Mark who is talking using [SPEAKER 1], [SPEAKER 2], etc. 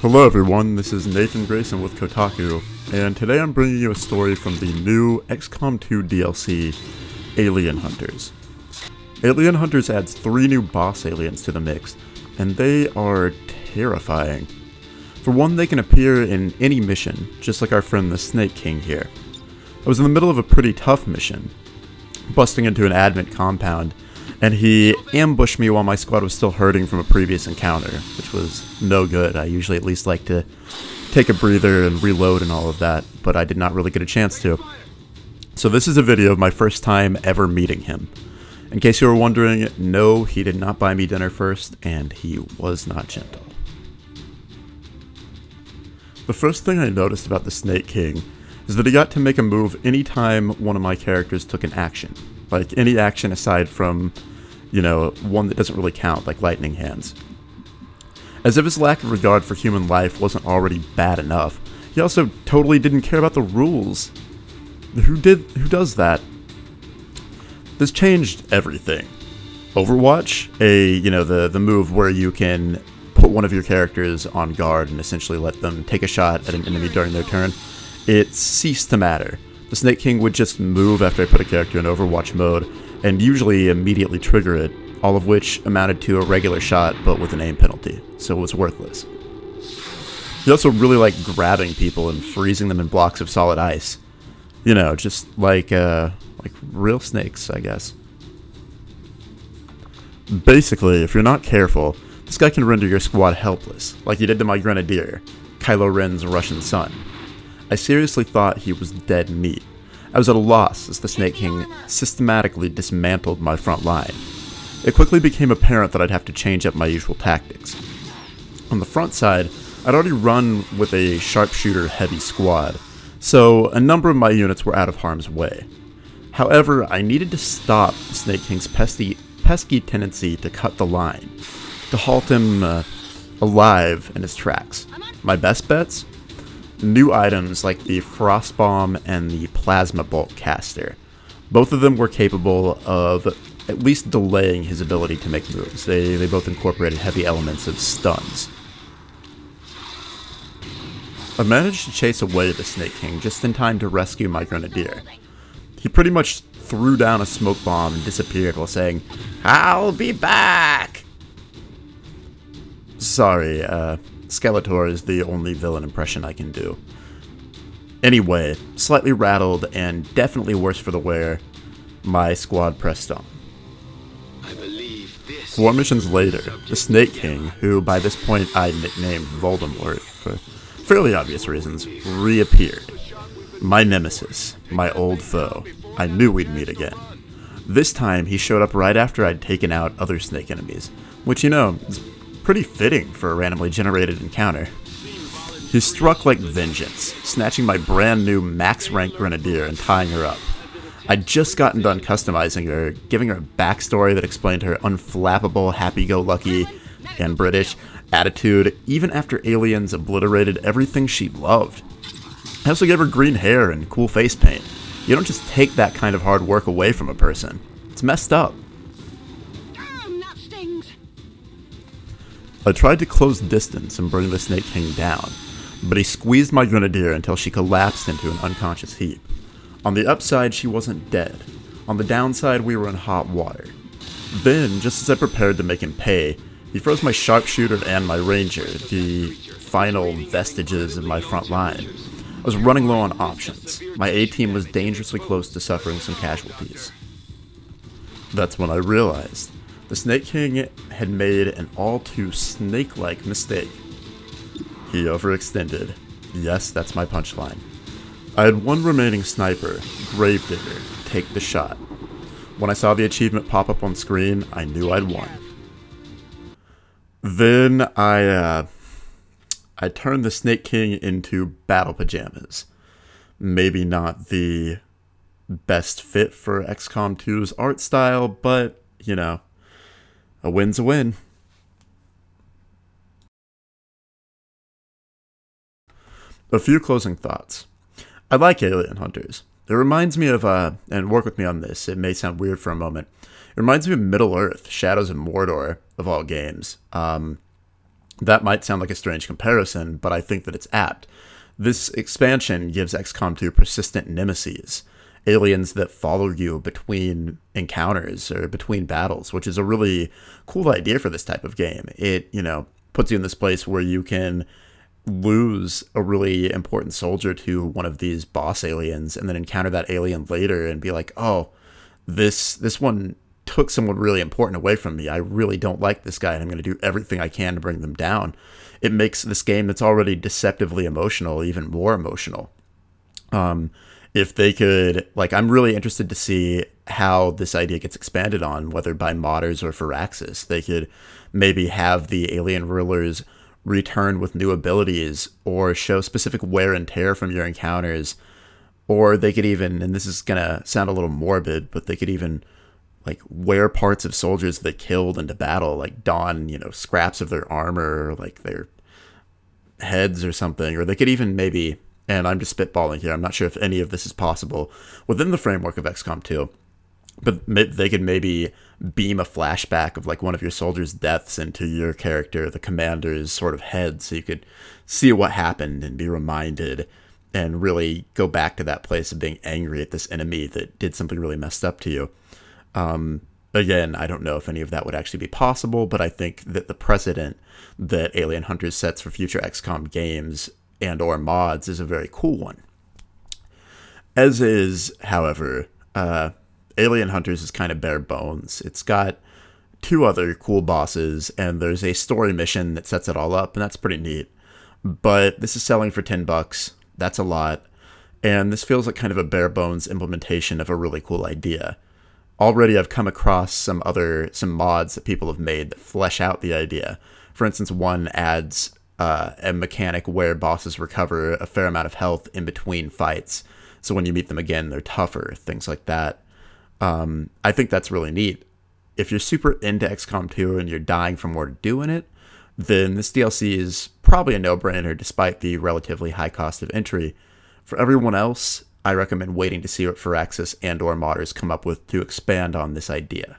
[SPEAKER 1] Hello everyone, this is Nathan Grayson with Kotaku, and today I'm bringing you a story from the new XCOM 2 DLC, Alien Hunters. Alien Hunters adds 3 new boss aliens to the mix, and they are terrifying. For one, they can appear in any mission, just like our friend the Snake King here. I was in the middle of a pretty tough mission, busting into an admin compound, and he ambushed me while my squad was still hurting from a previous encounter, which was no good. I usually at least like to take a breather and reload and all of that, but I did not really get a chance to. So this is a video of my first time ever meeting him. In case you were wondering, no, he did not buy me dinner first, and he was not gentle. The first thing I noticed about the Snake King is that he got to make a move anytime one of my characters took an action. Like any action aside from, one that doesn't really count, like lightning hands. As if his lack of regard for human life wasn't already bad enough, he also totally didn't care about the rules. Who does that? This changed everything. Overwatch, the move where you can put one of your characters on guard and essentially let them take a shot at an enemy during their turn, it ceased to matter. The Snake King would just move after I put a character in Overwatch mode, and usually immediately trigger it, all of which amounted to a regular shot but with an aim penalty, so it was worthless. He also really liked grabbing people and freezing them in blocks of solid ice. Just like real snakes, I guess. Basically, if you're not careful, this guy can render your squad helpless, like he did to my Grenadier, Kylo Ren's Russian son. I seriously thought he was dead meat. I was at a loss as the Snake King systematically dismantled my front line. It quickly became apparent that I'd have to change up my usual tactics. On the front side, I'd already run with a sharpshooter heavy squad, so a number of my units were out of harm's way. However, I needed to stop the Snake King's pesky tendency to cut the line, to halt him alive in his tracks. My best bets? New items like the Frost Bomb and the Plasma Bolt Caster. Both of them were capable of at least delaying his ability to make moves. They both incorporated heavy elements of stuns. I managed to chase away the Snake King just in time to rescue my Grenadier. He pretty much threw down a smoke bomb and disappeared while saying, "I'll be back!" Sorry, Skeletor is the only villain impression I can do. Anyway, slightly rattled and definitely worse for the wear, my squad pressed on. 4 missions later, the Snake King, who by this point I nicknamed Voldemort for fairly obvious reasons, reappeared. My nemesis, my old foe. I knew we'd meet again. This time he showed up right after I'd taken out other snake enemies, which is pretty fitting for a randomly generated encounter. He struck like vengeance, snatching my brand new max rank Grenadier and tying her up. I'd just gotten done customizing her, giving her a backstory that explained her unflappable, happy-go-lucky, and British attitude, even after aliens obliterated everything she loved. I also gave her green hair and cool face paint. You don't just take that kind of hard work away from a person. It's messed up. I tried to close distance and bring the Snake King down, but he squeezed my Grenadier until she collapsed into an unconscious heap. On the upside, she wasn't dead. On the downside, we were in hot water. Then, just as I prepared to make him pay, he froze my sharpshooter and my ranger, the final vestiges of my front line. I was running low on options. My A-team was dangerously close to suffering some casualties. That's when I realized the Snake King had made an all-too snake-like mistake. He overextended. Yes, that's my punchline. I had one remaining sniper, Gravedigger, take the shot. When I saw the achievement pop up on screen, I knew I'd won. Then I turned the Snake King into battle pajamas. Maybe not the best fit for XCOM 2's art style, but, a win's a win. A few closing thoughts. I like Alien Hunters. It reminds me of, and work with me on this, it may sound weird for a moment. It reminds me of Middle-earth, Shadows of Mordor, of all games. That might sound like a strange comparison, but I think that it's apt. This expansion gives XCOM 2 persistent nemesis, aliens that follow you between encounters or between battles, which is a really cool idea for this type of game. It, puts you in this place where you can lose a really important soldier to one of these boss aliens and then encounter that alien later and be like, oh, this one took someone really important away from me. I really don't like this guy, and I'm going to do everything I can to bring them down. It makes this game that's already deceptively emotional even more emotional. If they could, I'm really interested to see how this idea gets expanded on, whether by modders or Firaxis. They could maybe have the alien rulers return with new abilities or show specific wear and tear from your encounters. Or they could even, and this is going to sound a little morbid, but they could even wear parts of soldiers that killed into battle, don, scraps of their armor, or their heads or something. Or they could even maybe, and I'm just spitballing here, I'm not sure if any of this is possible within the framework of XCOM 2, but they could maybe beam a flashback of one of your soldiers' deaths into your character, the commander's sort of head, so you could see what happened and be reminded and really go back to that place of being angry at this enemy that did something really messed up to you. Again, I don't know if any of that would actually be possible, but I think that the precedent that Alien Hunters sets for future XCOM games and or mods is a very cool one. As is, however, Alien Hunters is kind of bare bones. It's got 2 other cool bosses, and there's a story mission that sets it all up, and that's pretty neat. But this is selling for $10. That's a lot. And this feels like kind of a bare bones implementation of a really cool idea. Already I've come across some mods that people have made that flesh out the idea. For instance, one adds a mechanic where bosses recover a fair amount of health in between fights. So when you meet them again, they're tougher, things like that. I think that's really neat. If you're super into XCOM 2 and you're dying for more to do in it, then this DLC is probably a no-brainer despite the relatively high cost of entry. For everyone else, I recommend waiting to see what Firaxis and or modders come up with to expand on this idea.